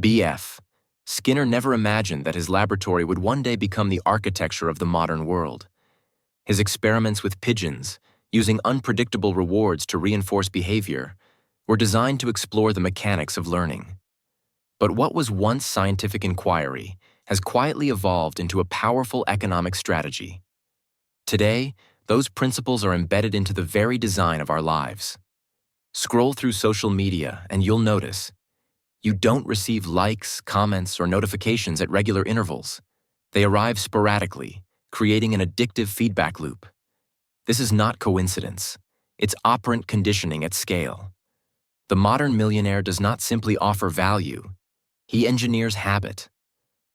BF. Skinner never imagined that his laboratory would one day become the architecture of the modern world. His experiments with pigeons, using unpredictable rewards to reinforce behavior, were designed to explore the mechanics of learning. But what was once scientific inquiry has quietly evolved into a powerful economic strategy. Today, those principles are embedded into the very design of our lives. Scroll through social media and you'll notice you don't receive likes, comments, or notifications at regular intervals. They arrive sporadically, creating an addictive feedback loop. This is not coincidence. It's operant conditioning at scale. The modern millionaire does not simply offer value. He engineers habit.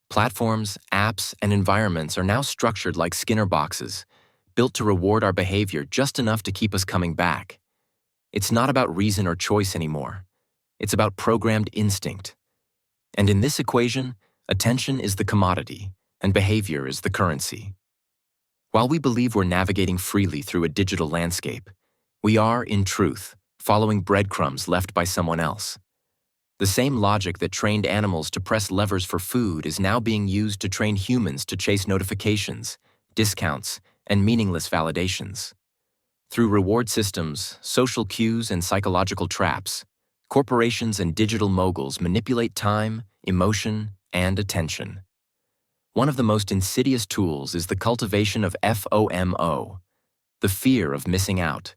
Platforms, apps, and environments are now structured like Skinner boxes, built to reward our behavior just enough to keep us coming back. It's not about reason or choice anymore. It's about programmed instinct. And in this equation, attention is the commodity, and behavior is the currency. While we believe we're navigating freely through a digital landscape, we are, in truth, following breadcrumbs left by someone else. The same logic that trained animals to press levers for food is now being used to train humans to chase notifications, discounts, and meaningless validations. Through reward systems, social cues, and psychological traps, corporations and digital moguls manipulate time, emotion, and attention. One of the most insidious tools is the cultivation of FOMO, the fear of missing out.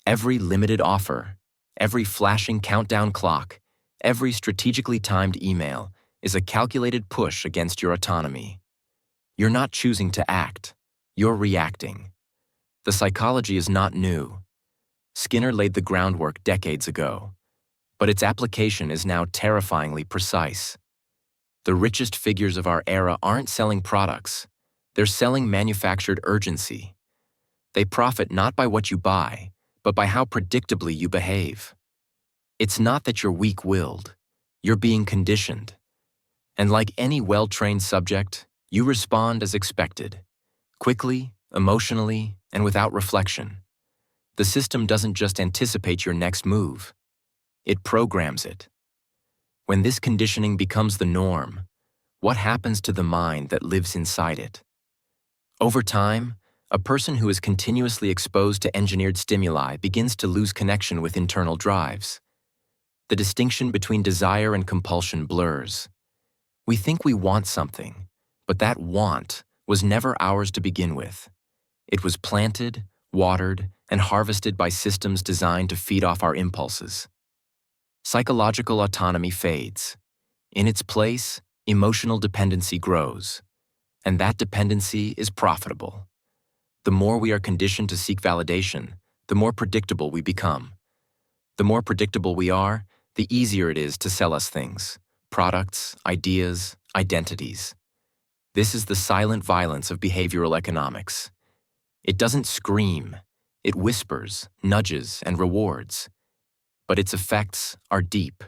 Every limited offer, every flashing countdown clock, every strategically timed email is a calculated push against your autonomy. You're not choosing to act, you're reacting. The psychology is not new. Skinner laid the groundwork decades ago, but its application is now terrifyingly precise. The richest figures of our era aren't selling products, they're selling manufactured urgency. They profit not by what you buy, but by how predictably you behave. It's not that you're weak-willed, you're being conditioned. And like any well-trained subject, you respond as expected, quickly, emotionally, and without reflection. The system doesn't just anticipate your next move, it programs it. When this conditioning becomes the norm, what happens to the mind that lives inside it? Over time, a person who is continuously exposed to engineered stimuli begins to lose connection with internal drives. The distinction between desire and compulsion blurs. We think we want something, but that want was never ours to begin with. It was planted, watered, and harvested by systems designed to feed off our impulses. Psychological autonomy fades. In its place, emotional dependency grows, and that dependency is profitable. The more we are conditioned to seek validation, the more predictable we become. The more predictable we are, the easier it is to sell us things, products, ideas, identities. This is the silent violence of behavioral economics. It doesn't scream, it whispers, nudges, and rewards. But its effects are deep.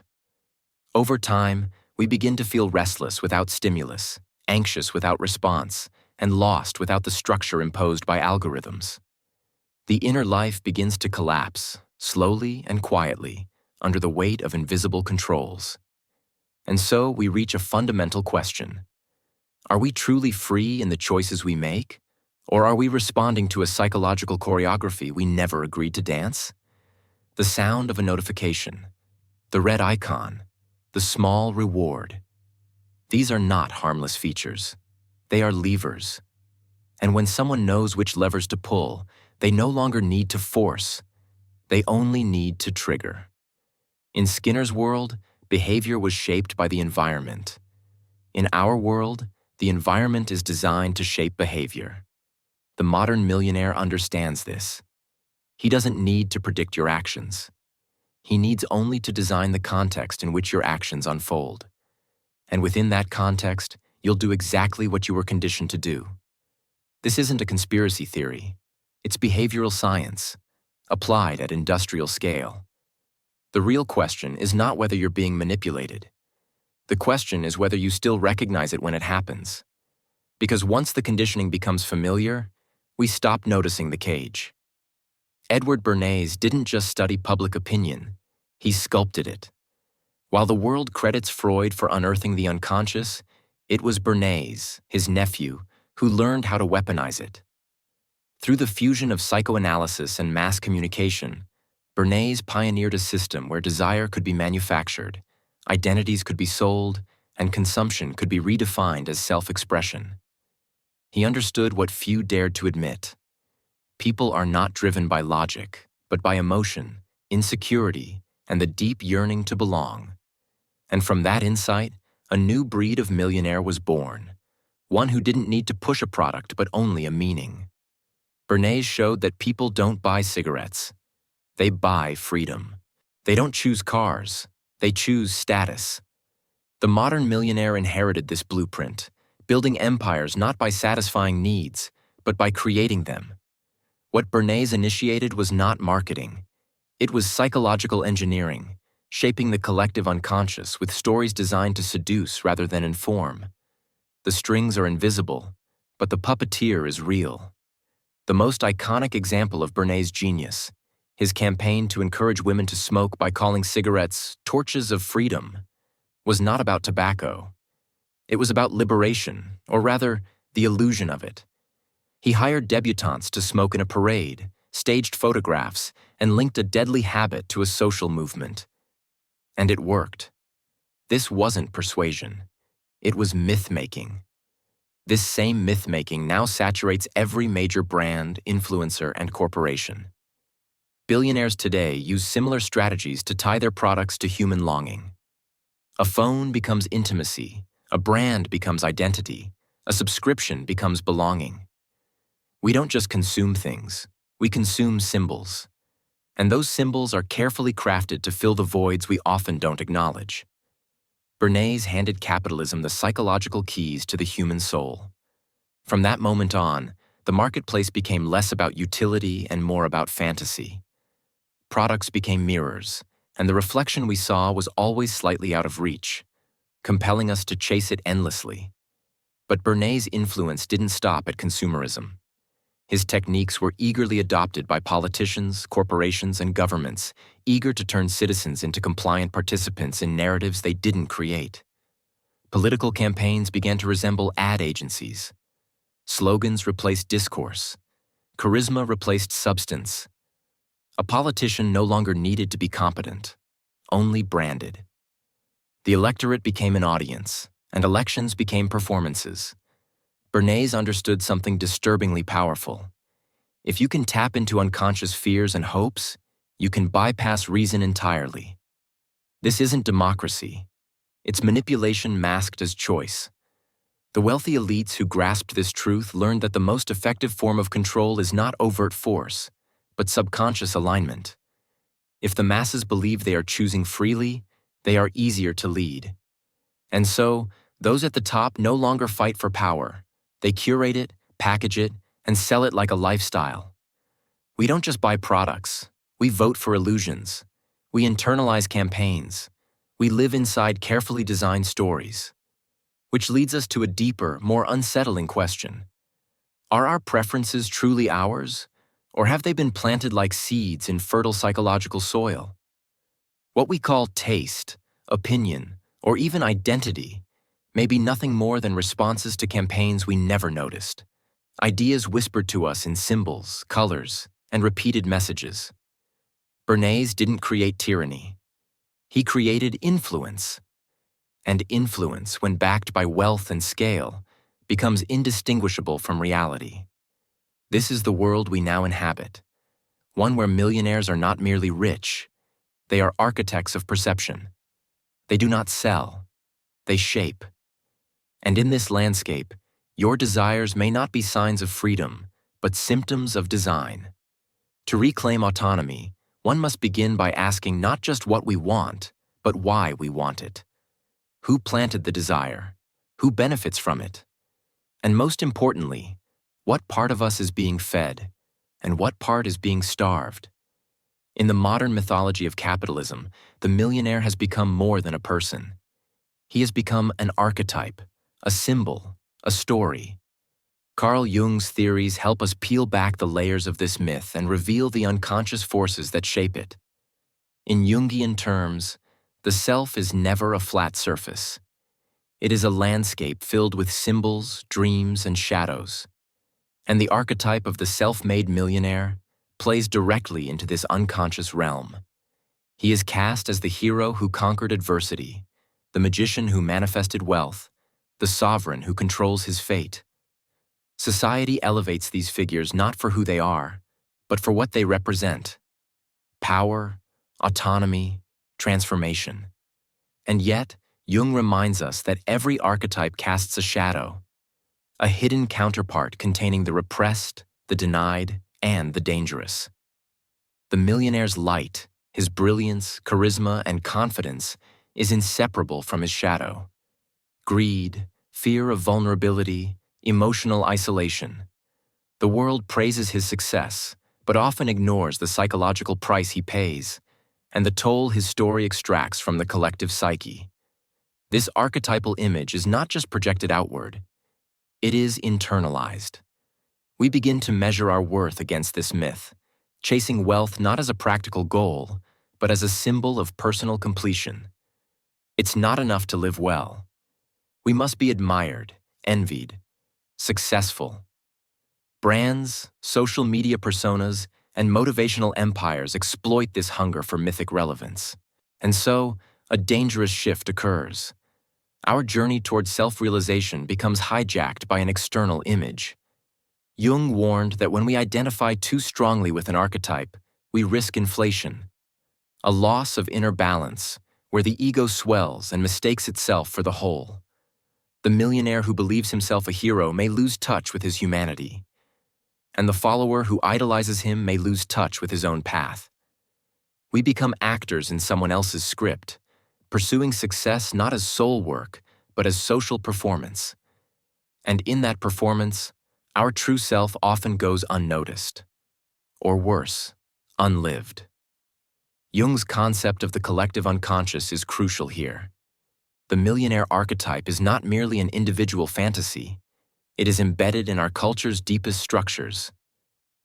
Over time, we begin to feel restless without stimulus, anxious without response, and lost without the structure imposed by algorithms. The inner life begins to collapse, slowly and quietly, under the weight of invisible controls. And so we reach a fundamental question. Are we truly free in the choices we make? Or are we responding to a psychological choreography we never agreed to dance? The sound of a notification, the red icon, the small reward. These are not harmless features. They are levers. And when someone knows which levers to pull, they no longer need to force. They only need to trigger. In Skinner's world, behavior was shaped by the environment. In our world, the environment is designed to shape behavior. The modern millionaire understands this. He doesn't need to predict your actions. He needs only to design the context in which your actions unfold. And within that context, you'll do exactly what you were conditioned to do. This isn't a conspiracy theory. It's behavioral science, applied at industrial scale. The real question is not whether you're being manipulated. The question is whether you still recognize it when it happens. Because once the conditioning becomes familiar, we stop noticing the cage. Bernays didn't just study public opinion, he sculpted it. While the world credits Freud for unearthing the unconscious, it was Bernays, his nephew, who learned how to weaponize it. Through the fusion of psychoanalysis and mass communication, Bernays pioneered a system where desire could be manufactured, identities could be sold, and consumption could be redefined as self-expression. He understood what few dared to admit. People are not driven by logic, but by emotion, insecurity, and the deep yearning to belong. And from that insight, a new breed of millionaire was born, one who didn't need to push a product but only a meaning. Bernays showed that people don't buy cigarettes. They buy freedom. They don't choose cars. They choose status. The modern millionaire inherited this blueprint, building empires not by satisfying needs, but by creating them. What Bernays initiated was not marketing. It was psychological engineering, shaping the collective unconscious with stories designed to seduce rather than inform. The strings are invisible, but the puppeteer is real. The most iconic example of Bernays' genius, his campaign to encourage women to smoke by calling cigarettes torches of freedom, was not about tobacco. It was about liberation, or rather, the illusion of it. He hired debutantes to smoke in a parade, staged photographs, and linked a deadly habit to a social movement. And it worked. This wasn't persuasion. It was myth-making. This same myth-making now saturates every major brand, influencer, and corporation. Billionaires today use similar strategies to tie their products to human longing. A phone becomes intimacy, a brand becomes identity, a subscription becomes belonging. We don't just consume things, we consume symbols. And those symbols are carefully crafted to fill the voids we often don't acknowledge. Bernays handed capitalism the psychological keys to the human soul. From that moment on, the marketplace became less about utility and more about fantasy. Products became mirrors, and the reflection we saw was always slightly out of reach, compelling us to chase it endlessly. But Bernays' influence didn't stop at consumerism. His techniques were eagerly adopted by politicians, corporations, and governments, eager to turn citizens into compliant participants in narratives they didn't create. Political campaigns began to resemble ad agencies. Slogans replaced discourse. Charisma replaced substance. A politician no longer needed to be competent, only branded. The electorate became an audience, and elections became performances. Bernays understood something disturbingly powerful. If you can tap into unconscious fears and hopes, you can bypass reason entirely. This isn't democracy. It's manipulation masked as choice. The wealthy elites who grasped this truth learned that the most effective form of control is not overt force, but subconscious alignment. If the masses believe they are choosing freely, they are easier to lead. And so, those at the top no longer fight for power. They curate it, package it, and sell it like a lifestyle. We don't just buy products. We vote for illusions. We internalize campaigns. We live inside carefully designed stories. Which leads us to a deeper, more unsettling question. Are our preferences truly ours, or have they been planted like seeds in fertile psychological soil? What we call taste, opinion, or even identity may be nothing more than responses to campaigns we never noticed. Ideas whispered to us in symbols, colors, and repeated messages. Bernays didn't create tyranny. He created influence. And influence, when backed by wealth and scale, becomes indistinguishable from reality. This is the world we now inhabit, one where millionaires are not merely rich, they are architects of perception. They do not sell, they shape. And in this landscape, your desires may not be signs of freedom, but symptoms of design. To reclaim autonomy, one must begin by asking not just what we want, but why we want it. Who planted the desire? Who benefits from it? And most importantly, what part of us is being fed, and what part is being starved? In the modern mythology of capitalism, the millionaire has become more than a person. He has become an archetype, a symbol, a story. Carl Jung's theories help us peel back the layers of this myth and reveal the unconscious forces that shape it. In Jungian terms, The self is never a flat surface. It is a landscape filled with symbols, dreams, and shadows. And the archetype of the self-made millionaire plays directly into this unconscious realm. He is cast as the hero who conquered adversity, the magician who manifested wealth, the sovereign who controls his fate. Society elevates these figures not for who they are, but for what they represent: power, autonomy, transformation. And yet, Jung reminds us that every archetype casts a shadow, a hidden counterpart containing the repressed, the denied, and the dangerous. The millionaire's light, his brilliance, charisma, and confidence is inseparable from his shadow. Greed, fear of vulnerability, emotional isolation. The world praises his success, but often ignores the psychological price he pays and the toll his story extracts from the collective psyche. This archetypal image is not just projected outward, it is internalized. We begin to measure our worth against this myth, chasing wealth not as a practical goal, but as a symbol of personal completion. It's not enough to live well. We must be admired, envied, successful. Brands, social media personas, and motivational empires exploit this hunger for mythic relevance. And so, a dangerous shift occurs. Our journey towards self-realization becomes hijacked by an external image. Jung warned that when we identify too strongly with an archetype, we risk inflation, a loss of inner balance, where the ego swells and mistakes itself for the whole. The millionaire who believes himself a hero may lose touch with his humanity, and the follower who idolizes him may lose touch with his own path. We become actors in someone else's script, pursuing success not as soul work, but as social performance. And in that performance, our true self often goes unnoticed, or worse, unlived. Jung's concept of the collective unconscious is crucial here. The millionaire archetype is not merely an individual fantasy. It is embedded in our culture's deepest structures.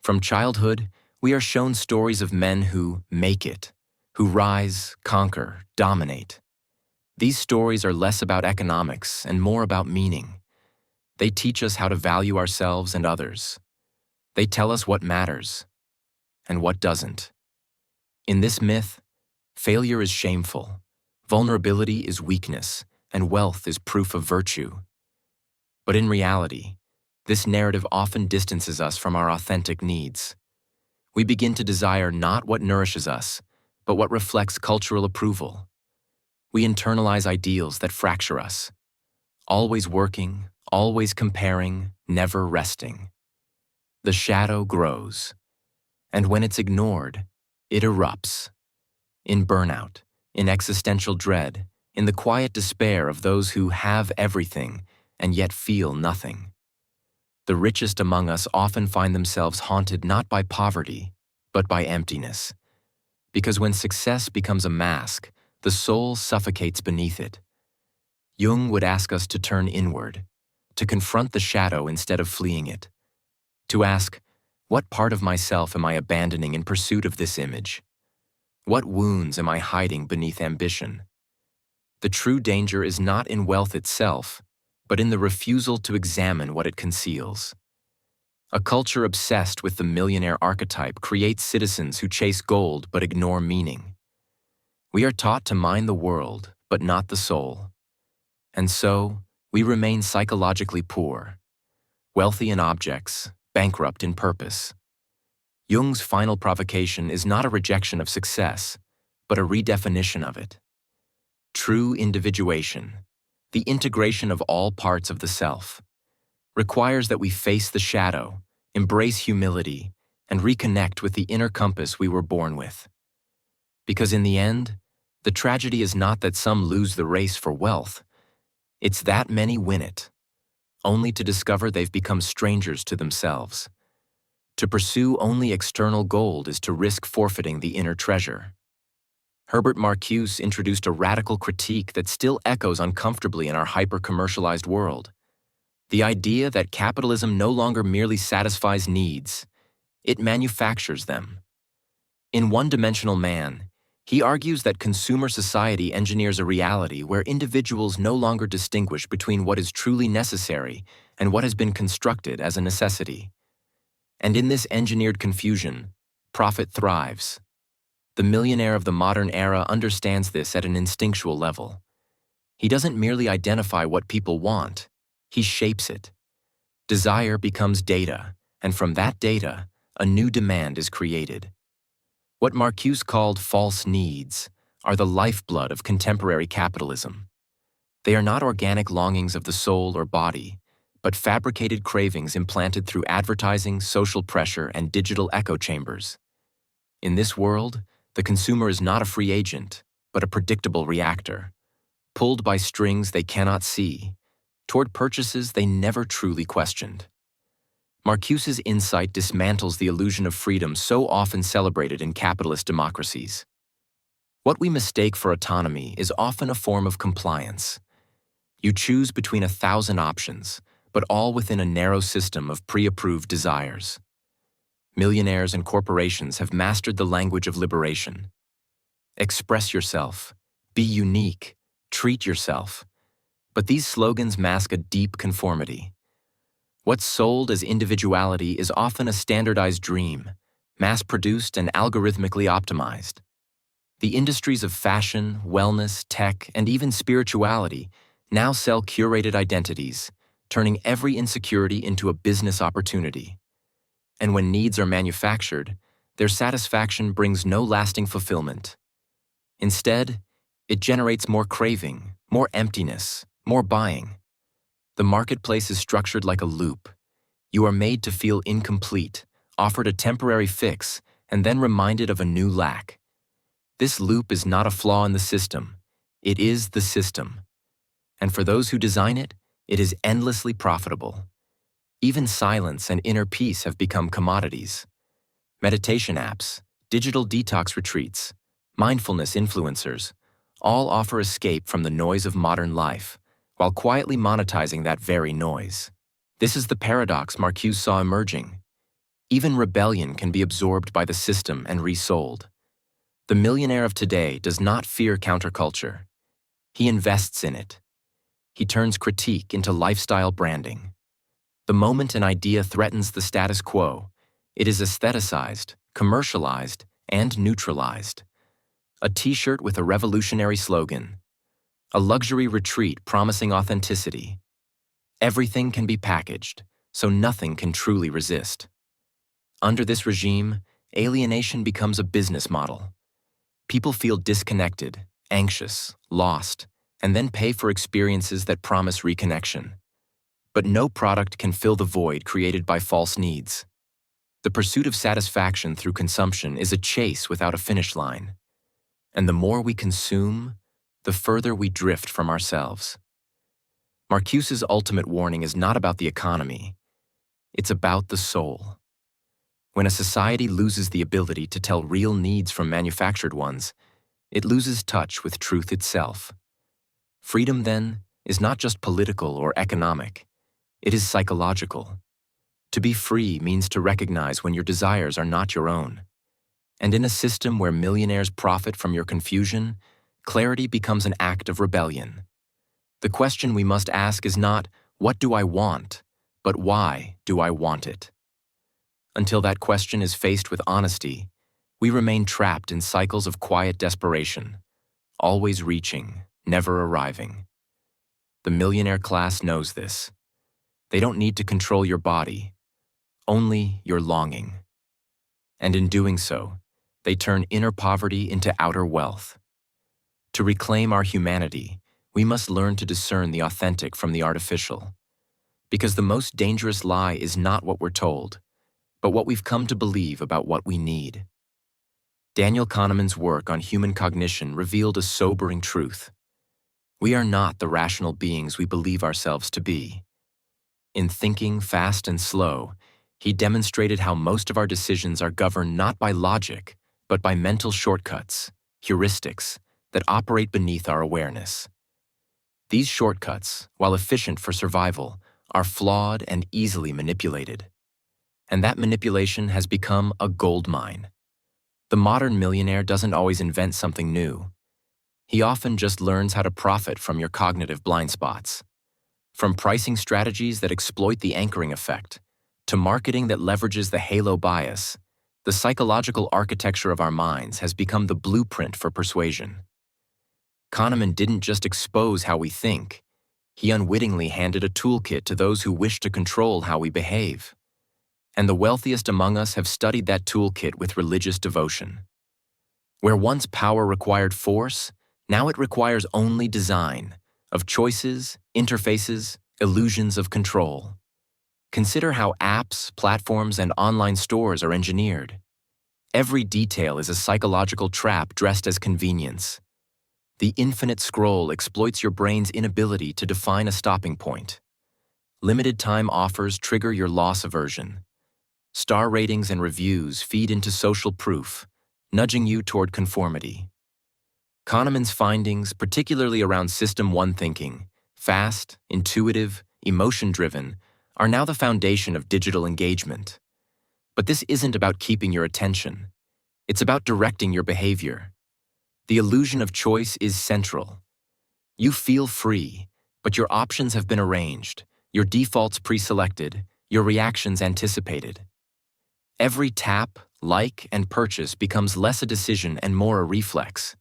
From childhood, we are shown stories of men who make it, who rise, conquer, dominate. These stories are less about economics and more about meaning. They teach us how to value ourselves and others. They tell us what matters and what doesn't. In this myth, failure is shameful, vulnerability is weakness, and wealth is proof of virtue. But in reality, this narrative often distances us from our authentic needs. We begin to desire not what nourishes us, but what reflects cultural approval. We internalize ideals that fracture us, always working, always comparing, never resting. The shadow grows, and when it's ignored, it erupts. In burnout, in existential dread, in the quiet despair of those who have everything and yet feel nothing. The richest among us often find themselves haunted not by poverty, but by emptiness. Because when success becomes a mask, the soul suffocates beneath it. Jung would ask us to turn inward, to confront the shadow instead of fleeing it, to ask, what part of myself am I abandoning in pursuit of this image? What wounds am I hiding beneath ambition? The true danger is not in wealth itself, but in the refusal to examine what it conceals. A culture obsessed with the millionaire archetype creates citizens who chase gold but ignore meaning. We are taught to mine the world, but not the soul. And so, we remain psychologically poor, wealthy in objects, bankrupt in purpose. Jung's final provocation is not a rejection of success, but a redefinition of it. True individuation, the integration of all parts of the self, requires that we face the shadow, embrace humility, and reconnect with the inner compass we were born with. Because in the end, the tragedy is not that some lose the race for wealth, it's that many win it, only to discover they've become strangers to themselves. To pursue only external gold is to risk forfeiting the inner treasure. Herbert Marcuse introduced a radical critique that still echoes uncomfortably in our hyper-commercialized world. The idea that capitalism no longer merely satisfies needs, it manufactures them. In One-Dimensional Man, He argues that consumer society engineers a reality where individuals no longer distinguish between what is truly necessary and what has been constructed as a necessity. And in this engineered confusion, profit thrives. The millionaire of the modern era understands this at an instinctual level. He doesn't merely identify what people want, he shapes it. Desire becomes data, and from that data, a new demand is created. What Marcuse called false needs are the lifeblood of contemporary capitalism. They are not organic longings of the soul or body, but fabricated cravings implanted through advertising, social pressure, and digital echo chambers. In this world, the consumer is not a free agent, but a predictable reactor, pulled by strings they cannot see, toward purchases they never truly questioned. Marcuse's insight dismantles the illusion of freedom so often celebrated in capitalist democracies. What we mistake for autonomy is often a form of compliance. You choose between 1,000 options, but all within a narrow system of pre-approved desires. Millionaires and corporations have mastered the language of liberation. Express yourself, be unique, treat yourself. But these slogans mask a deep conformity. What's sold as individuality is often a standardized dream, mass-produced and algorithmically optimized. The industries of fashion, wellness, tech, and even spirituality now sell curated identities, turning every insecurity into a business opportunity. And when needs are manufactured, their satisfaction brings no lasting fulfillment. Instead, it generates more craving, more emptiness, more buying. The marketplace is structured like a loop. You are made to feel incomplete, offered a temporary fix, and then reminded of a new lack. This loop is not a flaw in the system. It is the system. And for those who design it, it is endlessly profitable. Even silence and inner peace have become commodities. Meditation apps, digital detox retreats, mindfulness influencers, all offer escape from the noise of modern life, while quietly monetizing that very noise. This is the paradox Marcuse saw emerging. Even rebellion can be absorbed by the system and resold. The millionaire of today does not fear counterculture. He invests in it. He turns critique into lifestyle branding. The moment an idea threatens the status quo, it is aestheticized, commercialized, and neutralized. A t-shirt with a revolutionary slogan. A luxury retreat promising authenticity. Everything can be packaged, so nothing can truly resist. Under this regime, alienation becomes a business model. People feel disconnected, anxious, lost, and then pay for experiences that promise reconnection. But no product can fill the void created by false needs. The pursuit of satisfaction through consumption is a chase without a finish line. And the more we consume, the further we drift from ourselves. Marcuse's ultimate warning is not about the economy. It's about the soul. When a society loses the ability to tell real needs from manufactured ones, it loses touch with truth itself. Freedom, then, is not just political or economic. It is psychological. To be free means to recognize when your desires are not your own. And in a system where millionaires profit from your confusion, clarity becomes an act of rebellion. The question we must ask is not, what do I want, but why do I want it? Until that question is faced with honesty, we remain trapped in cycles of quiet desperation, always reaching, never arriving. The millionaire class knows this. They don't need to control your body, only your longing. And in doing so, they turn inner poverty into outer wealth. To reclaim our humanity, we must learn to discern the authentic from the artificial. Because the most dangerous lie is not what we're told, but what we've come to believe about what we need. Daniel Kahneman's work on human cognition revealed a sobering truth. We are not the rational beings we believe ourselves to be. In Thinking, Fast and Slow, he demonstrated how most of our decisions are governed not by logic, but by mental shortcuts, heuristics, that operate beneath our awareness. These shortcuts, while efficient for survival, are flawed and easily manipulated. And that manipulation has become a gold mine. The modern millionaire doesn't always invent something new. He often just learns how to profit from your cognitive blind spots. From pricing strategies that exploit the anchoring effect, to marketing that leverages the halo bias, the psychological architecture of our minds has become the blueprint for persuasion. Kahneman didn't just expose how we think, he unwittingly handed a toolkit to those who wish to control how we behave. And the wealthiest among us have studied that toolkit with religious devotion. Where once power required force, now it requires only design, of choices, interfaces, illusions of control. Consider how apps, platforms, and online stores are engineered. Every detail is a psychological trap dressed as convenience. The infinite scroll exploits your brain's inability to define a stopping point. Limited time offers trigger your loss aversion. Star ratings and reviews feed into social proof, nudging you toward conformity. Kahneman's findings, particularly around System 1 thinking, fast, intuitive, emotion-driven, are now the foundation of digital engagement. But this isn't about keeping your attention. It's about directing your behavior. The illusion of choice is central. You feel free, but your options have been arranged, your defaults pre-selected, your reactions anticipated. Every tap, like, and purchase becomes less a decision and more a reflex.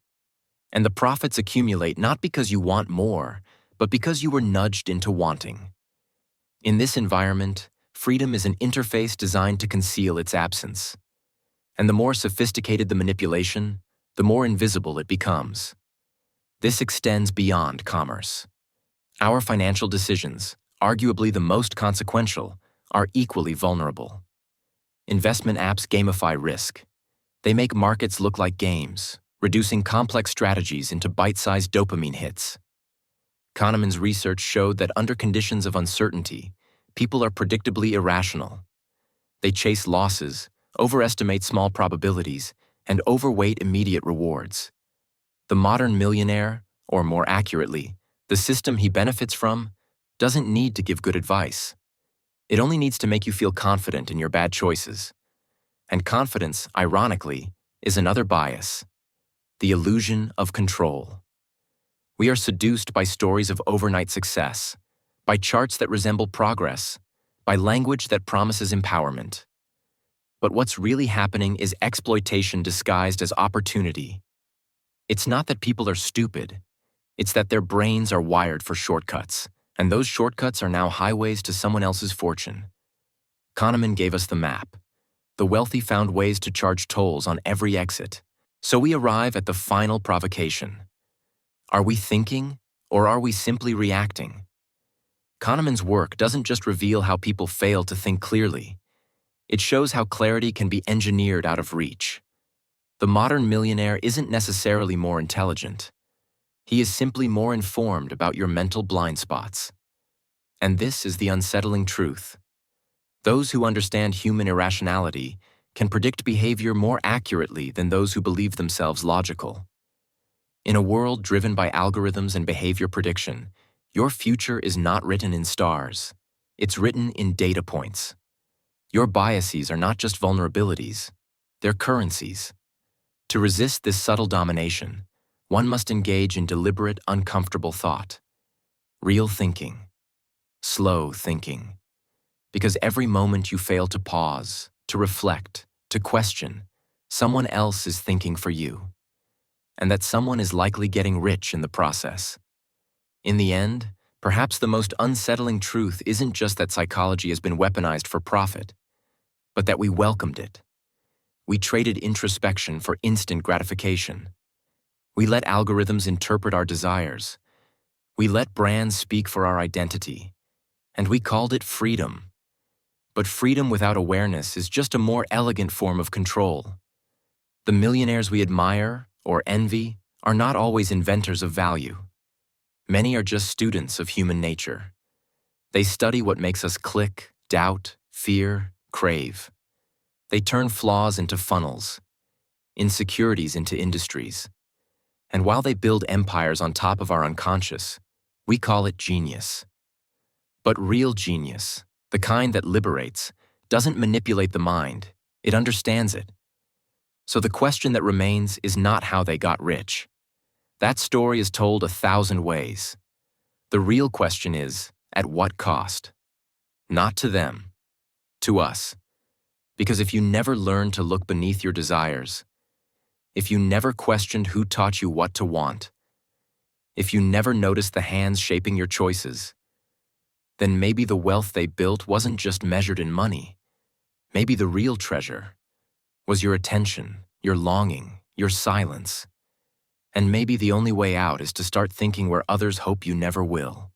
And the profits accumulate not because you want more, but because you were nudged into wanting. In this environment, freedom is an interface designed to conceal its absence. And the more sophisticated the manipulation, the more invisible it becomes. This extends beyond commerce. Our financial decisions, arguably the most consequential, are equally vulnerable. Investment apps gamify risk. They make markets look like games, reducing complex strategies into bite-sized dopamine hits. Kahneman's research showed that under conditions of uncertainty, people are predictably irrational. They chase losses, overestimate small probabilities, and overweight immediate rewards. The modern millionaire, or more accurately, the system he benefits from, doesn't need to give good advice. It only needs to make you feel confident in your bad choices. And confidence, ironically, is another bias: the illusion of control. We are seduced by stories of overnight success, by charts that resemble progress, by language that promises empowerment. But what's really happening is exploitation disguised as opportunity. It's not that people are stupid, it's that their brains are wired for shortcuts, and those shortcuts are now highways to someone else's fortune. Kahneman gave us the map. The wealthy found ways to charge tolls on every exit. So we arrive at the final provocation. Are we thinking, or are we simply reacting? Kahneman's work doesn't just reveal how people fail to think clearly. It shows how clarity can be engineered out of reach. The modern millionaire isn't necessarily more intelligent. He is simply more informed about your mental blind spots. And this is the unsettling truth. Those who understand human irrationality can predict behavior more accurately than those who believe themselves logical. In a world driven by algorithms and behavior prediction, your future is not written in stars. It's written in data points. Your biases are not just vulnerabilities, they're currencies. To resist this subtle domination, one must engage in deliberate, uncomfortable thought. Real thinking. Slow thinking. Because every moment you fail to pause, to reflect, to question, someone else is thinking for you. And that someone is likely getting rich in the process. In the end, perhaps the most unsettling truth isn't just that psychology has been weaponized for profit, but that we welcomed it. We traded introspection for instant gratification. We let algorithms interpret our desires. We let brands speak for our identity. And we called it freedom. But freedom without awareness is just a more elegant form of control. The millionaires we admire or envy are not always inventors of value. Many are just students of human nature. They study what makes us click, doubt, fear, crave. They turn flaws into funnels, insecurities into industries. And while they build empires on top of our unconscious, we call it genius. But real genius, the kind that liberates, doesn't manipulate the mind, it understands it. So the question that remains is not how they got rich. That story is told 1,000 ways. The real question is, at what cost? Not to them, to us. Because if you never learned to look beneath your desires, if you never questioned who taught you what to want, if you never noticed the hands shaping your choices, then maybe the wealth they built wasn't just measured in money. Maybe the real treasure was your attention, your longing, your silence. And maybe the only way out is to start thinking where others hope you never will.